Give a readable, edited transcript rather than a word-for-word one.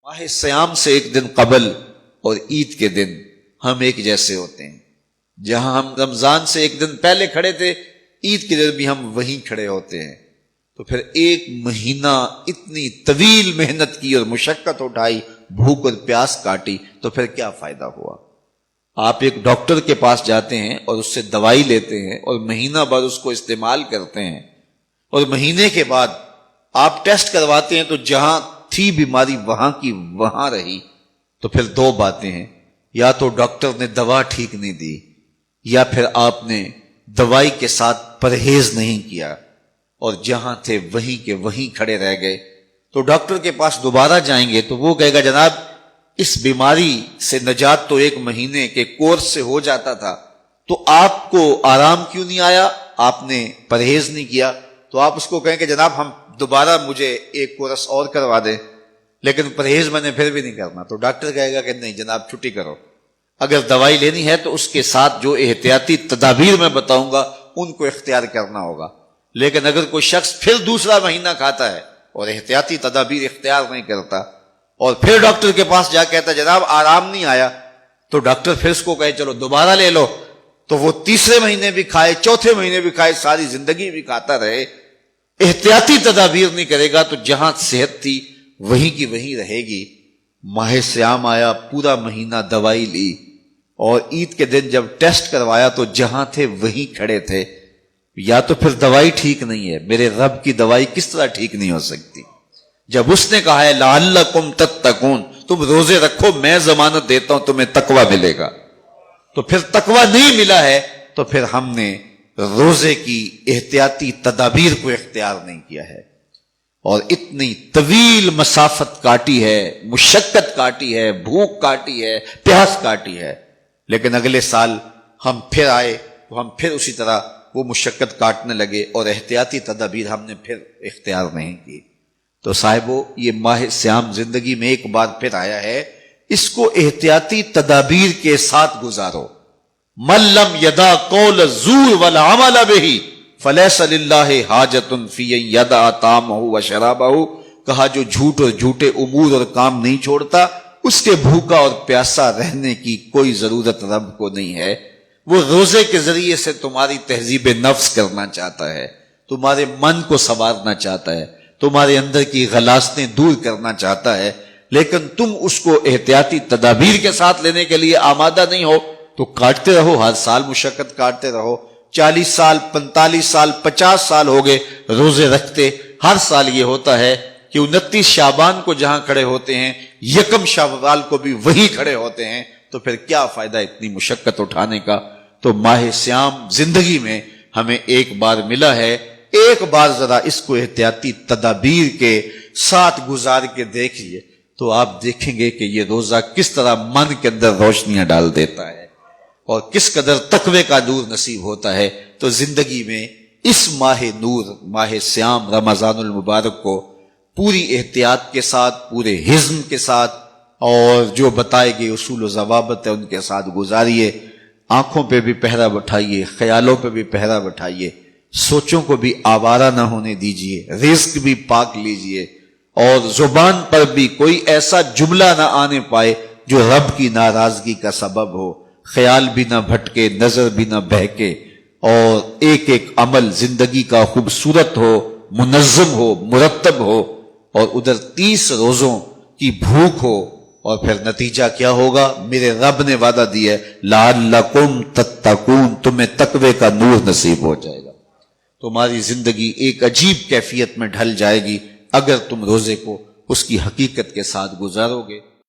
ماہ سیام سے ایک دن قبل اور عید کے دن ہم ایک جیسے ہوتے ہیں. جہاں ہم رمضان سے ایک دن پہلے کھڑے تھے، عید کے دن بھی ہم وہیں کھڑے ہوتے ہیں. تو پھر ایک مہینہ اتنی طویل محنت کی اور مشقت اٹھائی، بھوک اور پیاس کاٹی، تو پھر کیا فائدہ ہوا؟ آپ ایک ڈاکٹر کے پاس جاتے ہیں اور اس سے دوائی لیتے ہیں اور مہینہ بعد اس کو استعمال کرتے ہیں، اور مہینے کے بعد آپ ٹیسٹ کرواتے ہیں تو جہاں تھی بیماری وہاں کی وہاں رہی. تو پھر دو باتیں ہیں، یا تو ڈاکٹر نے دوا ٹھیک نہیں دی، یا پھر آپ نے دوائی کے ساتھ پرہیز نہیں کیا اور جہاں تھے وہیں کے وہیں کھڑے رہ گئے. تو ڈاکٹر کے پاس دوبارہ جائیں گے تو وہ کہے گا جناب اس بیماری سے نجات تو ایک مہینے کے کورس سے ہو جاتا تھا، تو آپ کو آرام کیوں نہیں آیا؟ آپ نے پرہیز نہیں کیا. تو آپ اس کو کہیں کہ جناب ہم دوبارہ مجھے ایک کورس اور کروا دیں، لیکن پرہیز میں نے پھر بھی نہیں کرنا. تو ڈاکٹر کہے گا کہ نہیں جناب چھٹی کرو. اگر دوائی لینی ہے تو اس کے ساتھ جو احتیاطی تدابیر میں بتاؤں گا ان کو اختیار کرنا ہوگا. لیکن اگر کوئی شخص پھر دوسرا مہینہ کھاتا ہے اور احتیاطی تدابیر اختیار نہیں کرتا اور پھر ڈاکٹر کے پاس جا کہتا جناب آرام نہیں آیا، تو ڈاکٹر پھر اس کو کہے چلو دوبارہ لے لو، تو وہ تیسرے مہینے بھی کھائے، چوتھے مہینے بھی کھائے، ساری زندگی بھی کھاتا رہے، احتیاطی تدابیر نہیں کرے گا تو جہاں صحت تھی وہیں کی وہیں رہے گی. ماہ سیام آیا، پورا مہینہ دوائی لی، اور عید کے دن جب ٹیسٹ کروایا تو جہاں تھے وہیں کھڑے تھے. یا تو پھر دوائی ٹھیک نہیں ہے، میرے رب کی دوائی کس طرح ٹھیک نہیں ہو سکتی؟ جب اس نے کہا ہے لعلکم تتقون، تم روزے رکھو میں ضمانت دیتا ہوں تمہیں تقوی ملے گا، تو پھر تقوی نہیں ملا ہے تو پھر ہم نے روزے کی احتیاطی تدابیر کو اختیار نہیں کیا ہے، اور اتنی طویل مسافت کاٹی ہے، مشقت کاٹی ہے، بھوک کاٹی ہے، پیاس کاٹی ہے. لیکن اگلے سال ہم پھر آئے تو ہم پھر اسی طرح وہ مشقت کاٹنے لگے اور احتیاطی تدابیر ہم نے پھر اختیار نہیں کی. تو صاحبو، یہ ماہ سیام زندگی میں ایک بار پھر آیا ہے، اس کو احتیاطی تدابیر کے ساتھ گزارو. من لم یدع قول الزور والعمل بہ فلیس للہ حاجۃ فی ان یدع طعامہ وشرابہ. کہا جو جھوٹ اور جھوٹے امور اور کام نہیں چھوڑتا اس کے بھوکا اور پیاسا رہنے کی کوئی ضرورت رب کو نہیں ہے. وہ روزے کے ذریعے سے تمہاری تہذیب نفس کرنا چاہتا ہے، تمہارے من کو سنوارنا چاہتا ہے، تمہارے اندر کی غلاظتیں دور کرنا چاہتا ہے، لیکن تم اس کو احتیاطی تدابیر کے ساتھ لینے کے لیے آمادہ نہیں ہو تو کاٹتے رہو، ہر سال مشقت کاٹتے رہو. 40 سال 45 سال 50 سال ہو گئے روزے رکھتے، ہر سال یہ ہوتا ہے کہ 29 شعبان کو جہاں کھڑے ہوتے ہیں 1 شوال کو بھی وہی کھڑے ہوتے ہیں. تو پھر کیا فائدہ اتنی مشقت اٹھانے کا؟ تو ماہ سیام زندگی میں ہمیں ایک بار ملا ہے، ایک بار ذرا اس کو احتیاطی تدابیر کے ساتھ گزار کے دیکھیے تو آپ دیکھیں گے کہ یہ روزہ کس طرح من کے اندر روشنیاں ڈال دیتا ہے اور کس قدر تقوی کا نور نصیب ہوتا ہے. تو زندگی میں اس ماہ نور، ماہ سیام رمضان المبارک کو پوری احتیاط کے ساتھ، پورے حزم کے ساتھ، اور جو بتائے گئے اصول و ضوابط ہے ان کے ساتھ گزاریے. آنکھوں پہ بھی پہرا بٹھائیے، خیالوں پہ بھی پہرا بٹھائیے، سوچوں کو بھی آوارہ نہ ہونے دیجیے، رزق بھی پاک لیجیے، اور زبان پر بھی کوئی ایسا جملہ نہ آنے پائے جو رب کی ناراضگی کا سبب ہو. خیال بھی نہ بھٹکے، نظر بھی نہ بہکے، اور ایک ایک عمل زندگی کا خوبصورت ہو، منظم ہو، مرتب ہو، اور ادھر 30 روزوں کی بھوک ہو. اور پھر نتیجہ کیا ہوگا؟ میرے رب نے وعدہ دیا ہے لعلکم تتقون، تمہیں تقوی کا نور نصیب ہو جائے گا. تمہاری زندگی ایک عجیب کیفیت میں ڈھل جائے گی اگر تم روزے کو اس کی حقیقت کے ساتھ گزارو گے.